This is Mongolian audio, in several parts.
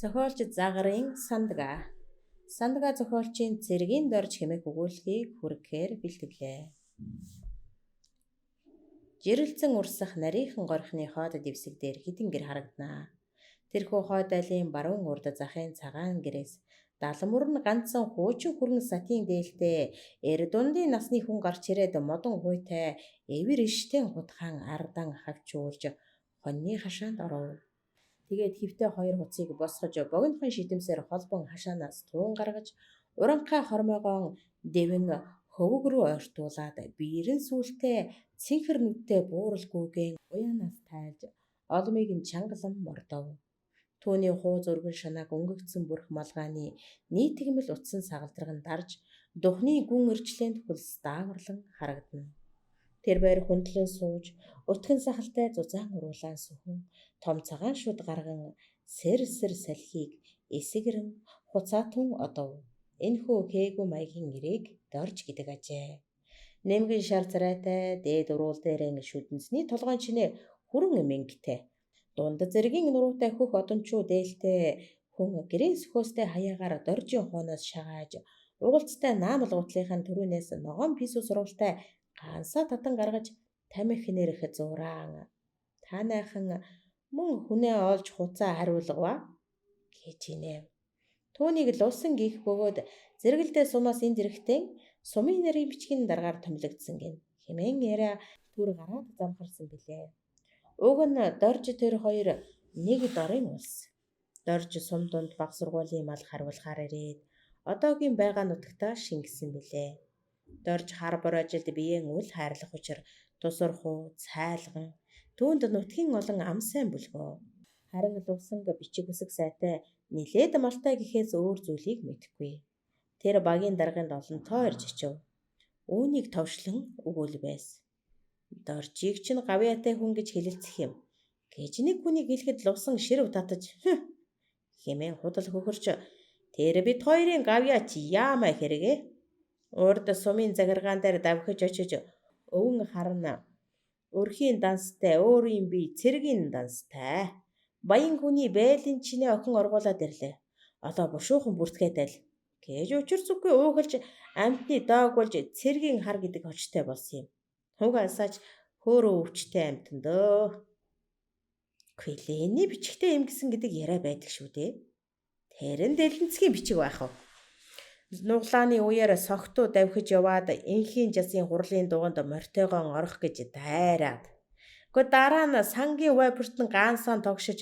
Зохиолч Загарын Сандга. Сандга зохиолчийн цэргийн дорж хэмээх өгүүлбэрийг хүргэхээр бэлтгэлээ. Жирэлцэн урсах нарийнхан горхны хойд дэвсэг дээр хэдэн гэр харагданаа. Тэрхүү хойд айлын баруун урд захын цагаан гэрээс далмөр нь ганцхан хуучин хүрэн сатийн дээлтэй эр дундын насны хүн гарч ирээд модон хуйтай эвэр иштэн хутгаан ардан хавчуулж хоньны хашаанд оров. Тэгээд хөвтэй хоёр хуцыг босгож богинохон шидэмсээр холбон хашаанаас туун гаргаж уранхай хормойгоон дэвэн хөвөг рүү ойртуулаад биерэн сүултээ цэнхэр нүдтэй бууралгүйгэн уяанаас тайлж олмыг нь чангалан мордов. Түүний хууз өргөн шанааг өнгөгцсөн бүрх малгайны нийтгэмэл утсан сагалдраган дарж духны гүн өрчлөөнд хөлс дааварлан харагдана. Тэр байр хөндлөн сууж өтгөн сахалтай зузаан уруулаан сүхэн том цагаан шуд гарган сэр салхийг эсгэрэн хуцаатун одов. Энэхүү хээгүү маягийн нэрийг дорж гэдэг ажээ. Нэмгэн шар царайтай дээд уруул дээрэн шүдэнцний толгойн чинээ хүрэн эмэнгтэй. Дунд зэргийн нуруутай хөх одончуу дээлтэй хүн гэрээ сөхөөстэй хаяагаар доржийн хооноос шагааж угалцтай наамал гутлынхаа төрүүнээс ногоон писүү сургуультай гансаа татан гаргаж тамхи хинэрх зураан таанайхан мөн хүнээ олж хуцаа хариулгава гэж инэв. Түүнийг луусан гих бөгөөд зэрэгэлдээ сумаас энд ирэхдээ сумын нэрийн бичгийн дараагаар томилогдсон гин хэмээн яриа түр гараад замхарсан билээ. Уг нь дорж тэр хоёр нэг дорын улс. Дорж сум дунд баг сургуулийн мал хариулахаар ирээд одоогийн байгаа нутагтаа шингэсэн билээ. Дорж хар бор ажилд биеэн үл хайрлах учир тусархуу цайлган түүнд нутгийн олон ам сайн бүлгөө. Харин лувсанг бичиг үсэг сайтай нилээд малтай гэхээс өөр зүйлийг мэдэхгүй. Тэр багийн дарганд олонтоо ирж очив. Үүнийг товшлон өгөөл байсан. Доржийг чинь гавьяатай хүн гэж хэлэлцэх юм. Гэж нэг хүнийг хэлэхэд лувсан ширв татаж хэмээн худал хөхөрч тэр бид хоёрын гавьяа чи яамаа хэрэгэ? Урд сумын захиргаан дээр давхиж очиж өвөн харна. Өрхийн данстай өөрийн бие цэргийн данстай. Баян хүний бэлэн чинээ охин оргуулад ирлээ. Одоо бушуухан бүртгээдэл гэж учир зүггүй уугалж амтны доог болж цэргийн хар гэдэг очтой болсон юм. Хугаасаач хөөрөө өвчтэй амтан дөө. Квилений бичгтээ юм гисэн гэдэг яриа байдаг шүү дээ. Тэрэн дэлэнцгийн бичиг байх уу? Нуглааны үеэр согтуу давхиж яваад энхийн жасын хурлын дуганд мортойгоон орох гэж дайраад. Гэхдээ дараа нь сангийн вайпертн гаансаан тогшиж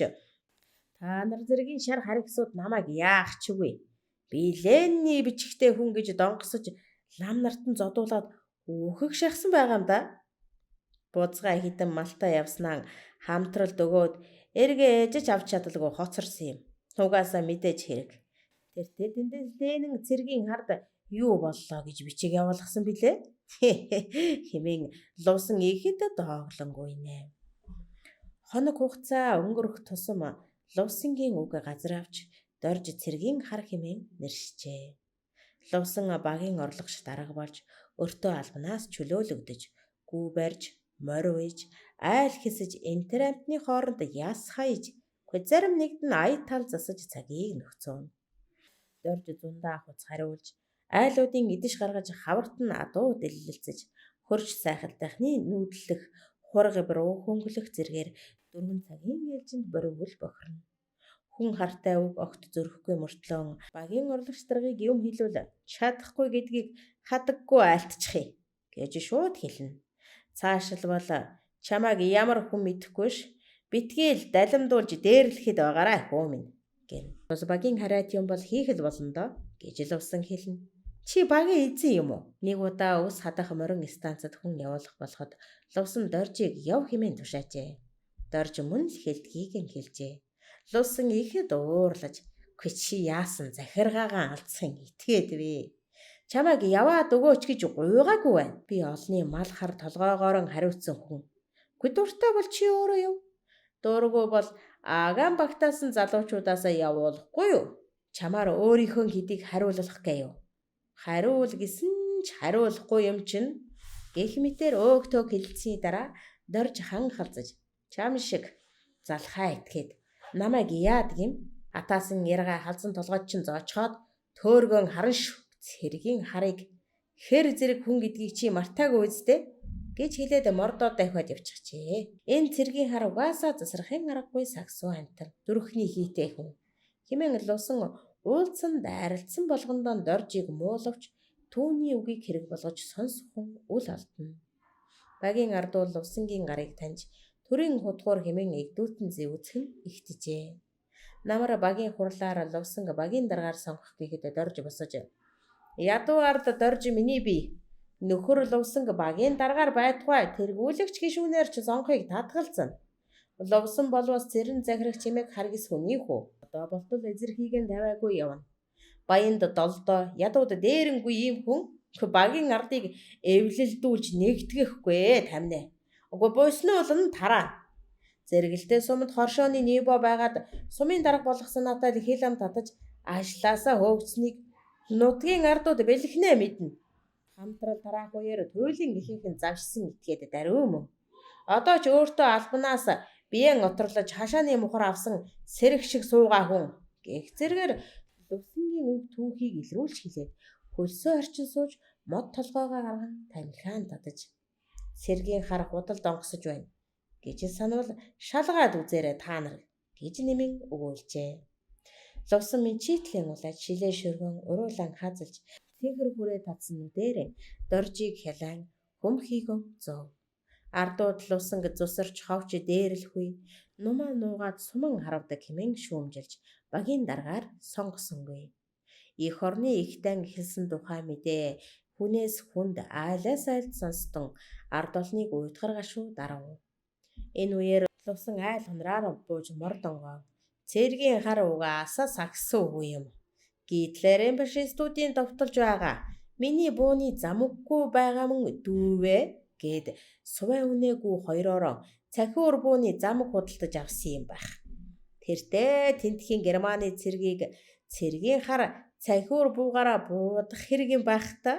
та нар зэргийн шар харигсууд намайг яах ч үгүй. Би Ленний бичгтээ хүн гэж донгосож лам нартан зодуулаад өөхөг шахсан байгаа юм да. Бузгай хитэн малтай явснаа хамтралд өгөөд эргээ ээжж авч чадалгүй хоцорсон юм. Хугаасаа мэдээж хэрэг. Тэр тэдэндээ Ленин цэргийн хард юу боллоо гэж бичиг явуулсан билээ. Хэмээн луусан ихэд дооглонгүй нэ. Хоног хугацаа өнгөрөх тусам лувсангийн үг газар авч дорж цэргийн хар хэмээн нэршжээ. Лувсан багийн орлогч дарга болж өртөө албанаас чөлөөлөгдөж, гүү барьж, морь уйж, айл хэсэж энтер амтны хооронд яс хаяж, зарим нэгд нь ая тал засаж цагийг нөхцөн. Дорж зундаа хуц хариулж, айлуудын идэж гаргаж хаварт нь адуу дэлэлцэж, хөрж сайхалтайхны нүүдлэх, хургиб руу хөнгөлөх зэргээр 4 цагийн ээлжинд боригвол бохирно. Хүн хартай үг огт зөрөхгүй мөртлөө багийн орлогч даргыг юм хэлвэл чадахгүй гэдгийг хадаггүй айлтчихъя гэж шууд хэлнэ. Цаашил бол чамайг ямар хүн мэдэхгүй ш битгээл далимдуулж дээрлэхэд байгаарай хөө минь гэн. Бас багийн харайт юм бол хийх л болно доо гэж лувсан хэлнэ. Чи багийн эзэн юм уу? Нэг удаа ус хадах морин станцад хүн явуулах болоход лувсан доржийг яв хэмээн тушаажээ. Дорж мөн л хэлдгийг нь хэлжээ. Лувсан ихэд уурлаж "Хөө чи яасан захиргаагаан алдсан итгээд вэ? Чамайг яваад өгөөч гэж гуйгаагүй байна. Би олны мал хар толгоогоорон хариуцсан хүн. Гүй дуртай бол чи өөрөө яв. Дургүй бол агаан багтаасан залуучуудаасаа явуулахгүй юу? Чамаар өөрийнхөө хэдийг хариулах гэв. Хариул гэсэн ч хариулахгүй юм чинь гэх мэтэр өөгтөө хэлцсийн дараа дорж хан халзаж чам шиг залхаа итгээд намайг яадаг юм Атаасан яргаа халзан толгойд чинь зоочоод төөргөн харан шүү. Цэргийн харыг хэр зэрэг хүн гэдгийг чи мартаагүй үсттэй гэж хэлээд мордоо давхиад явчихжээ. Энэ цэргийн хар угаасаа засрахын аргагүй сагсуу амтан зүрхний хийтэй хүн. Хэмээн лусан уулзсан дайралтсан болгондоо доржийг муулавч түүний үгийг хэрэг болгож сонсхон үл алдна. Багийн ардуул лувсангийн гарыг таньж төрийн хутгуур хэмээн игдүүлтэн зэвүүцхэн ихтжээ. Намар багийн хурлаар лувсанг багийн даргаар сонгох гэхэд дорж босож ядуу ард дорж миний бие нөхөр лувсанг багийн даргаар байтугай тэргүүлэгч гишүүнээр ч сонгохыг татгалзана. Лувсан болвос цэрэн захирах чимээг харгис хүний хүү. Одоо болтол эзэрхийг нь тавиагүй явна. Баянд долдоо ядууд дээрэнгүй ийм хүн багийн ардыг эвлэлдүүлж нэгтгэхгүй тамнэ. Уг буйсны улан тараа. Зэрэгэлдээ сумд хоршооны нибо байгаад сумын дарга болох санаатай хил ам татаж ажлаасаа хөөгцнийг нутгийн ардууд бэлхнэ мэднэ. Хамтрал тараах үеэр туйлын ихэнх завшсан итгээд даруй мөн. Одоо ч өөртөө албанаас биеэн оторлож хашааны мухар авсан сэрэг шиг суугаа хүн гэх зэргээр лувсангийн үг түүхийг илрүүлж хэлээд хөлсөө орчин сууж мод толгоогоо гарган тамхиан татаж сэргийн хар худалд онгосож байна гэж санавал шалгаад үзээрэй та нар гэж нэмэн өгүүлжээ. Лувсан минь чийтлийн улаад шилээ шөргөн уруулан хазалж цэнхэр хүрээ татсан нүдэрээ доржийг хялан хөмхийгөө зов. Ардууд лувсанг зусарч ховч дээрлэхгүй нумаа нуугаад суман харавдаг хэмээн шүүмжилж багийн даргаар сонгосонгүй. Их орны ихтэн хэлсэн тухай мэдээ хүнээс хүнд айлаас айлд сонстон ард олныг уйтгар гашуу дарав. Энэ үеэр лувсан айл хонраар бууж мордонгоо цэргийн хар угаасаа сагсуугүй юм. Гитлерийн фашистуудын довтолж байгаа миний бууны замugгүй байгаа мөн дүүвэ гэд сувай үнээгүй хоёроо цахиур бууны замаг худалдаж авсан юм байх. Тэртээ тентхийн Германы цэргийг цэргийн хар цахиур буугаараа буудах хэрэг юм байх та.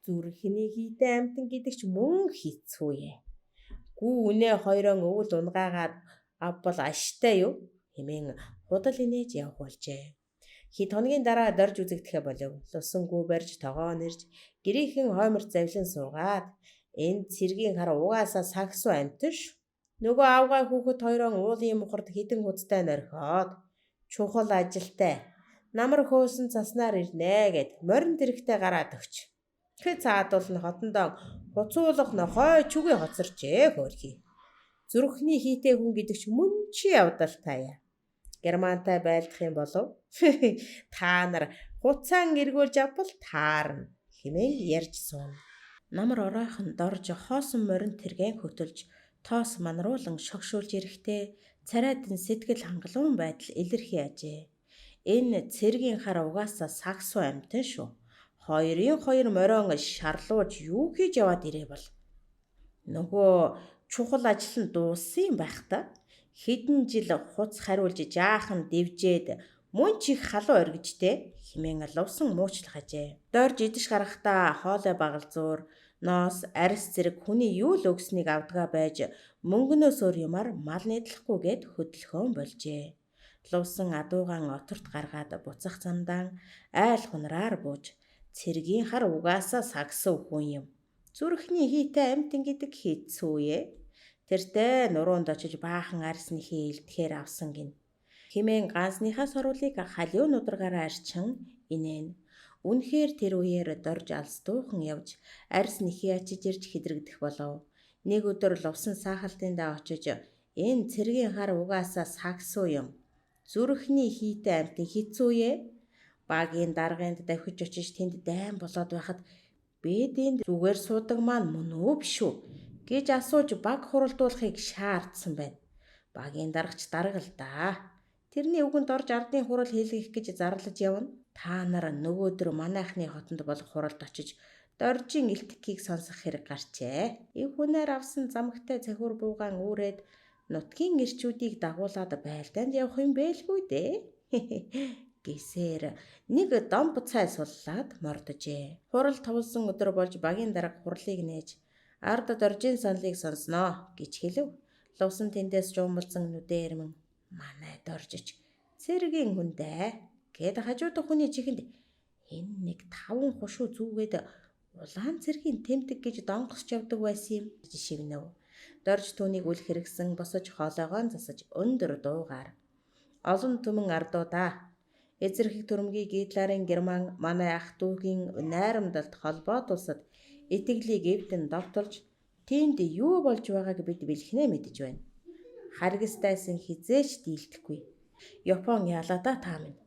Зүрхний хийтэй амтан гэдэг ч мөн хэцүү ээ. Гүү үнэ хоёроо өвөл унгаагаад авбал аштай юу хэмээн худал инээж явах болжээ. Хит хоногийн дараа дорж үзэгдэхэ болов. Лусангүү барьж тогоо нэрж гэрийнхэн хойморт завлан суугаад энэ цэргийн хар угаасаа сагсуу амтш. Нөгөө авгай хүүхэд хоёроо уулын мухард хідэн хуцтай норхоод чухал ажилтай намар хөөсөн цаснаар ирнэ гэд морин дэрэгтэй гараад өгч. Хэд цаадуул нь хотондоо хуцуулах нохой чүгэ хоцорчээ хөөрхий. Зүрхний хийтэй хүн гэдэг ч мөн чи явдал таяа. Германтай байлдах юм болов? Та нар хуцаан эргүүлж авбал таарна хэмээн ярьж суун. Намар оройхон дорж хоосон морин тэргэн хөтөлж тоос манруулан шогшуулж ирэхдээ царайдын сэтгэл хангалуун байдал илэрхий ажээ. Энэ цэргийн хар угаасаа сагсуу амтэн шүү. Хоёр морион шарлууж юу хийж яваад ирээ бол. Нөгөө чухал ажил нь дууссан юм байх та. Хэдэн жил хуц хариулж жаахан дэвжээд мөн ч их халуу оргижтэй хэмээн лувсан муучлах ажээ. Дорж идэж гарахдаа хоолой багалзуур ноос арьс зэрэг хүний юу л өгснийг авдгаа байж мөнгнөөс өөр юмар мал нэдлэхгүйгээд хөдөлгөөн болжээ. Лувсан адуугаан оторт гаргаад буцах замдаан айл хунраар бууж цэргийн хар угаасаа сагсуу хүн юм. Зүрхний хийтэй амтэн гэдэг хэцүү ээ. Тэртээ нуруунд очиж баахан арьсныхээ илтгэхээр авсан гин. Химэн ганцныхаа соруулыг халиу нудрагаараа арчин инээн. Үнэхээр тэр үеэр дорж алс дуухан явж арьсныхээ ачиж ирж хэдрэгдэх болов. Нэг өдөр лувсан саахалтын даа очиж энэ цэргийн хар угаасаа сагсуу юм. Зүрхний хийтэй амтэн хэцүү ээ. Багийн дарганд давхиж очиж тэнд дайн болоод байхад бэдэнд зүгээр суудаг маань мөн үү биш үү гэж асууж баг хуралдуулахыг шаардсан байна. Багийн даргач даргал даа. Тэрний үгэнд орж ардын хурал хийлгэх гэж зарлаж явна. Та нар нөгөөдөр манайхны хотонд болох хуралд очиж доржийн илтгэхийг сонсох хэрэг гарчээ. Ив хүнээр авсан замгтай цахиур буугаан үүрээд нутгийн ирчүүдийг дагуулад байлдаанд явах юм бэлгүй дээ. Гисээр нэг домб цай суллаад мордожээ. Хурал товлсон өдөр болж багийн дарга хурлыг нээж ард доржийн саналыг сонсноо гэж хэлв. Лувсан тэндээс жуумалсан нүдэрмэн манай доржиж цэргийн хүндээ гэд хажуудах хүний чихэнд энэ нэг 5 хушуу зүгээд улаан цэргийн тэмдэг гэж донгосч явдаг байсан юм жишигнэв. Дорж түүнийг үл хэрэгсэн босож хоолойгоо засаж өндөр дуугаар. Олон түмэн ардуудаа. Эзэрхэг төрөмгийн гитларын Герман манай ах дүүгийн найрамдалт холбоот улсад итгэлийг эвдэн довтолж тиймд юу болж байгааг бид бэлхнээ мэдэж байна. Харгистайсан хизээч дийлдэхгүй. Япон ялаада та минь.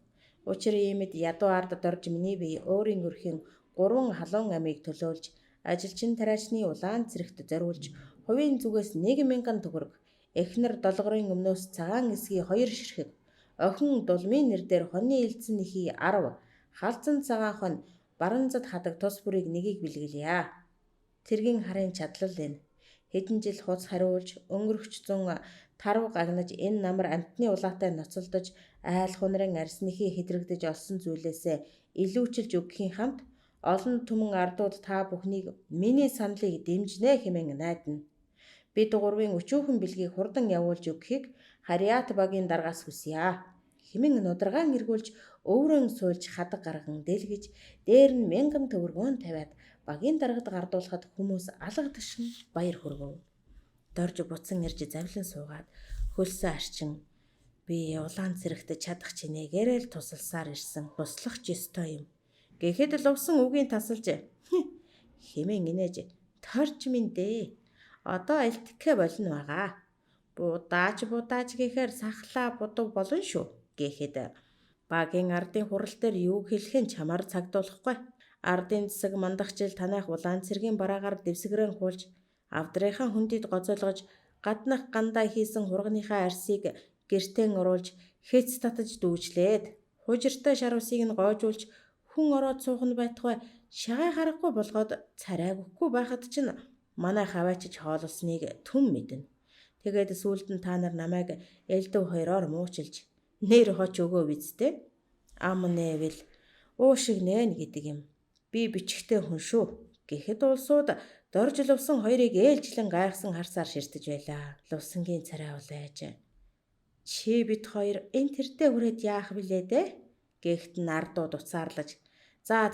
Учир иймэд ядуу ард дорж миний бие өөрийн өрхийн 3 халуун амийг төлөөлж ажилчин тариачны улаан цэрэгт зориулж хувийн зүгээс 1,000 төгрөг, эхнэр долгорын өмнөөс цагаан эсгийн 2 ширхэг, охин дулмын нэр дээр хоньны элдсэн нэхий 10, халзан цагаан хонь баранзад хадаг тус бүрийг нэгийг бэлгэлье. Цэргийн харын чадлал энэ. Хэдэн жил хуц хариулж өнгөрөгч зун тарв гагнаж энэ намар амтны улаатай ноцолдож айл хунрын арсныхий хэдрэгдэж олсон зүйлээсээ илүүчилж өгөхийн хамт олон түмэн ардууд та бүхнийг миний саналыг дэмжнэ хэмээн найдана. Бид гурвын өчүүхэн бэлгийг хурдан явуулж өгөхийг Хариат багийн даргаас хүсье. Хэмээн нударгаан эргүүлж өөрөн суулж хадаг гарган дэлгэж дээр нь 1000 төгрөгөөн тавиад багийн даргад гардуулахад хүмүүс алга ташин баяр хүргэв. Дорж буцан ирж завлан суугаад хөлсөө арчин би улаан цэрэгт чадах чинээгээр л тусалсаар ирсэн туслах ч ёстой юм. Гэхэд лувсан үгийн тасалж хэмээн инээж торч минь дээ. Одоо элтгэхэ болно байгаа. Будаач гэхээр сахлаа будав болно шүү гэхэд багийн ардын хурал дээр юу хэлхэн чамаар цагдуулахгүй. Ардын засаг мандах жил танайх улаан цэргийн бараагаар дэвсгэрэн хуулж авдрынхаа хүндид гоцоолгож гаднах гандаа хийсэн хурганыхаа арсыг гэртэн оруулж хэц татаж дүүжлээд хужиртай шар усыг нь гоожуулж хүн ороод суух нь байтугай шагаа харахгүй болгоод царайг өгөхгүй байхад чинь манай хаваачиж хоололсныг түн мэднэ. Тэгээд сүүлд нь та нар намайг элдв хоёроор муучилж нэр хоч өгөө бидтэй. Ам нээвэл уушиг нээн гэдэг юм. Би бичгтэй хүн шүү. Гэхэд улсууд дорж лувсан хоёрыг ээлжлэн гайхсан харсаар ширтэж байлаа. Лувсангийн царай улайж чи бид хоёр энэ тэртээ хүрээд яах билээ дээ? Гэхэд нардууд уцаарлаж за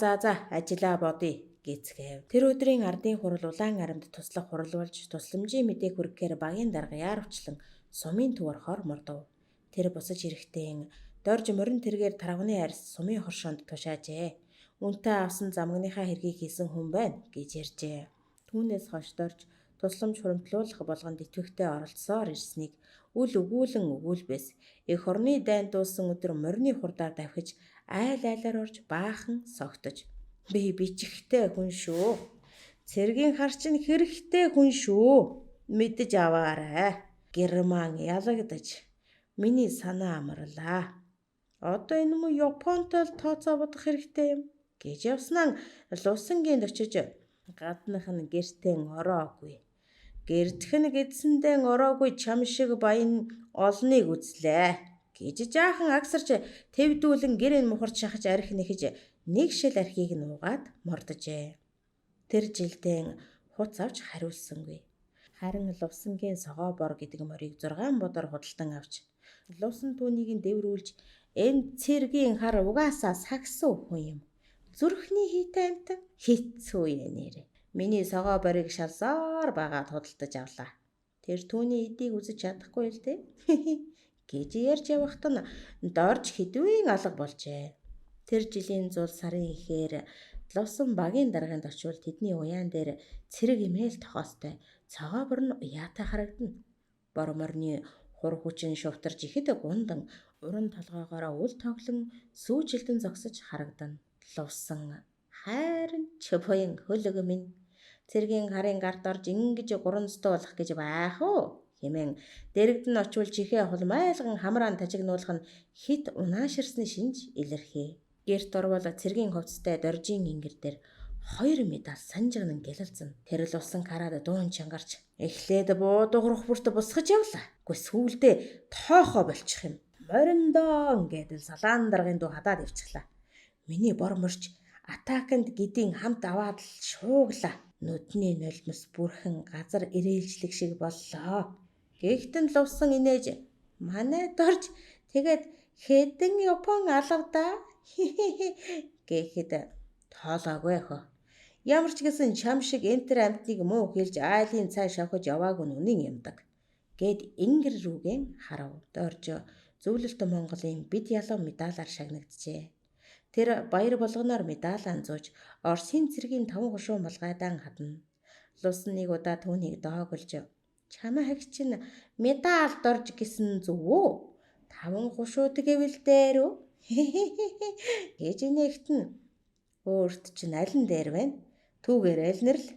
ажиллаа бодъё гэцгээв. Тэр өдрийн ардын хурал улаан арамд туслах хурал болж тусламжийн мэдээг хүргэхээр багийн дарга яарвчлан сумын төв орохоор мордов. Тэр босож ирэхдээ дорж морин тэргээр тарганы арьс сумын хоршоонд тушаажээ. Үнтэй авсан замгныхаа хэргийг хийсэн хүн байна гэж ярьжээ. Түүнээс хойш дорж тусламж хуримтлуулах болгонд итгэвчтэй оролцсоор ирснийг үл өгүүлэн өгүүлбэс эх орны дайн дуусан өдөр морины хурдаар давхиж айлаар орж баахан согтож би бичихтэй хүн шүү. Цэргийн хар чинь хэрэгтэй хүн шүү. Мэдэж аваарай. Герман ялагдаж миний санаа амарлаа. Одоо энэ муу Японтой л тооцоо бодох хэрэгтэй юм гэж явснаа лувсангийн очиж гаднах нь гэртэн ороогүй. Гэрдэх нь гэдсэндээ ороогүй чам шиг баян олныг үзлээ гэж жаахан агсарч твдүүлэн гэрэн мухарч шахаж арх нэхэж нэг шил архийг нуугаад мордожээ. Тэр жилдээ хуц авч хариулсангүй. Харин лувсангийн согоо бор гэдэг морийг 6 бодор худалдан авч лувсан түүнийг дэврүүлж энэ цэргийн хар угаасаа сагсан хүн юм. Зүрхний хийтэй амтан хэцүү нэрэ. Миний согоо борыг шалсаар байгаад худалдаж авлаа. Тэр түүний эдийг үзэж чадахгүй л дээ. гэж ярьж явахт нь дорж хэдвэн алга болжээ. Тэр жилийн зул сарын ихээр лувсан багийн дарганд очивол тэдний уяан дээр цэрэг имэйл тохоостой цагаа борн уяатай харагдана. Бор морны хур хүчин шувтарж ихэд гундан уран толгоогоороо үл тоглон сүүжилдэн зогсож харагдана. Лувсан хайрын чөпөйн хөлөг минь цэргийн харын гарт орж ингэж гуранцтай болох гэж байх уу хэмээн дэрэгдэн очвол чихээ хулмайлган хамраан тажигнуулах нь хит унааширсны шинж илэрхий. Гэрт орвол цэргийн хувцастай доржийн ингэр дээр 2 медаль санжигнан гялалзана. Тэр л усан хараад дуун чангарч эхлээд буудуурах бүрт босгож явлаа. Гэхдээ сүүлдээ тоохоо болчих юм. Мориндоо гэдэл салаан даргын дуу хадаад ивчихлаа. Миний бор мөрч атаканд гэдийн хамт аваад л шууглаа. Нүдний нулимс бүрхэн газар ирээлжлэх шиг боллоо. Гэхдээ лувсан инээж манай дорж тэгээд Хэдэн Япон алгадаа гэхэд тоолоогүй охин. Ямар ч гэсэн чам шиг энтер амьтныг муу хэлж айлын цай шавхаж яваагүй нь үнэн юмдаг. Гэд Ингэр рүүгэн харав. Дорж зөвлөлт Монголын бид ялуу медалаар шагнагджээ. Тэр баяр болгоноор медаль анзууж Оросын цэргийн 5 хушуу малгайдаан хадна. Лусан нэг удаа түүнийг доогөлж чамаа хагч чинь медаль дорж гисэн зүв үү? 5 хушууд гэвэл дээр үү? Гэж инээгтэн өөрт чинь аль нь дээр байна? Түүгээр айлнэр л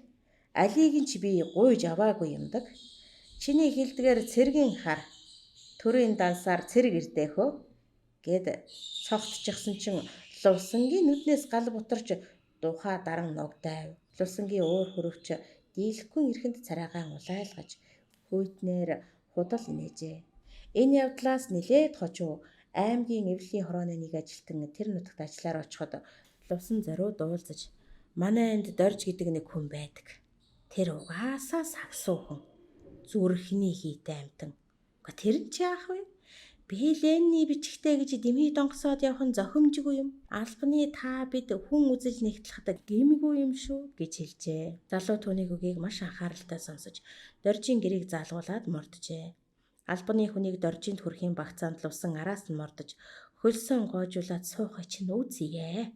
алийг нь ч би гуйж аваагүй юмдаг. Чиний хилдгээр цэргийн хар төрийн дансаар цэрэг ирдэхөө гэд цогтчихсан чинь Лувсангийн нүднээс гал бутарч тухай даран ногдайв. Лувсангийн уур хөрөвч дийлэхгүй эрхэнд царайгаан улайлгаж хүйтнээр худал инээжээ. Энэ явдлаас нилээд хожуу аймгийн эвлэлийн хорооны нэг ажилтан тэр нутагт ажиллаар очиход Лувсан зориуд уулзаж манай энд дорж гэдэг нэг хүн байдаг. Тэр угаасаа сагсуухан зүрхний хийтэй амтан. Тэр нь ч яах вэ? Би Ленний бичгтэй гэж дэмий донгосоод явах нь зохимжгүй юм. Албаны та бид хүн үзэж нэгтлэхэд гэмгүй юм шүү гэж хэлжээ. Залуу түүнийг үгийг маш анхааралтай сонсож доржийн гэрийг заалгуулад морджээ. Албаны хүнийг доржинд хүрэхийн багцаанд Лувсан араас нь мордож хөлсөн гоожуулаад суухай чинь үүсье.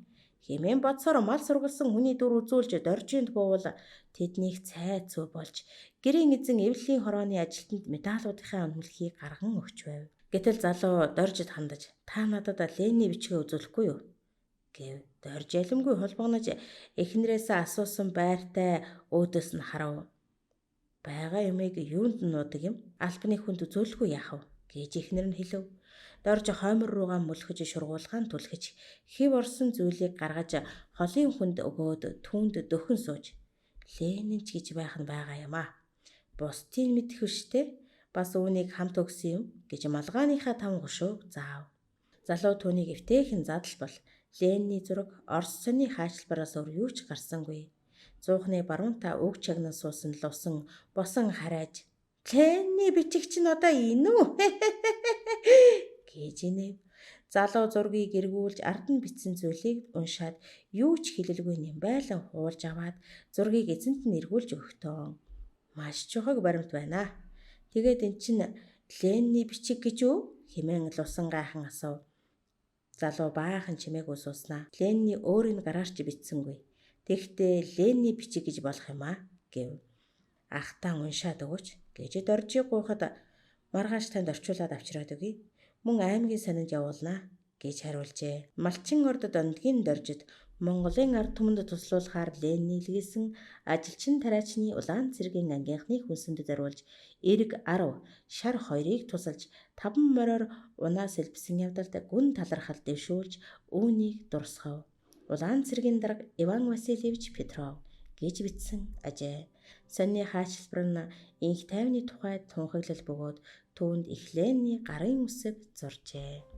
Хэмээн бодсоор мал сургалсан хүний дүр үзүүлж доржинд буувал тэднийг цайцуу болж гэрийн эзэн эвлэлийн хорооны ажилтнанд медалуудынхаа үнэмлэхийг гарган өгч байв. Гэтэл залуу доржид хандаж та надад Ленний бичгээ үзүүлэхгүй юу гэв. Дорж ялимгүй холбогнож эхнэрээс асуусан байртай өөдөөс нь харав. Бага юмыг юунд нуудаг юм? Албаны хүнд үзүүлэхгүй яах вэ гэж эхнэр нь хэлв. Дорж хоймор руугаа мөлхөж шургуулгаан түлхэж хэв орсон зүйлийг гаргаж холын хүнд өгөөд түүнд дөхөн сууж Ленинч гэж байх нь байгаа юм аа. Бусдыг мэдэх үштэй бас үүнийг хамт өгсөн юм гэж малгааныхаа 5 гушууг заав. Залуу түүнийг эвтэйхэн задлбал Ленний зураг Орос сони хаачилбараас өөр юу ч гарсангүй. Зуухны баруунта үг чагнан суусан Лувсан босон харайж Ленний бичиг чинь одоо энэ үү? гэж инэв. Залуу зургийг эргүүлж ард нь бичсэн зүйлийг уншаад юу ч хэлэлгүй нэмбайлан хуулж аваад зургийг эзэнт нь эргүүлж өгтөө. Маш чухаг баримт байна. Тэгээд эн чинь Ленний бичиг гэж үү? Хэмээн Лувсан гайхан асуув. Залуу баахан чимээг усууснаа. Ленний өөрийн гараарч бичсэнгүй. Тэгэхдээ Ленний бичиг гэж болох юм аа гэв. Ахтаа уншаад өгөөч гэж доржиг гуйхад маргааш танд орчуулад авчираад өгье. Мөн аймгийн сонинд явуулнаа гэж хариулжээ. Малчин орд дондгийн доржид Монголын ард түмэнд туслуулахаар Ленний илгээсэн ажилчин тариачны улаан цэргийн ангийнхны хүнсэнд зориулж эрг 10 шар 2-ыг тусалж 5 мороор унаас элбсэн явдалд гүн талархал дэвшүүлж үүнийг дурсгав. Улаан цэргийн дарга Иван Васильевич Петров гэж бичсэн ажээ. Сонины хаачилбар нь инх тайвны тухайд тунхаглал бөгөөд түүнд их Ленний гарын үсэг зуржээ.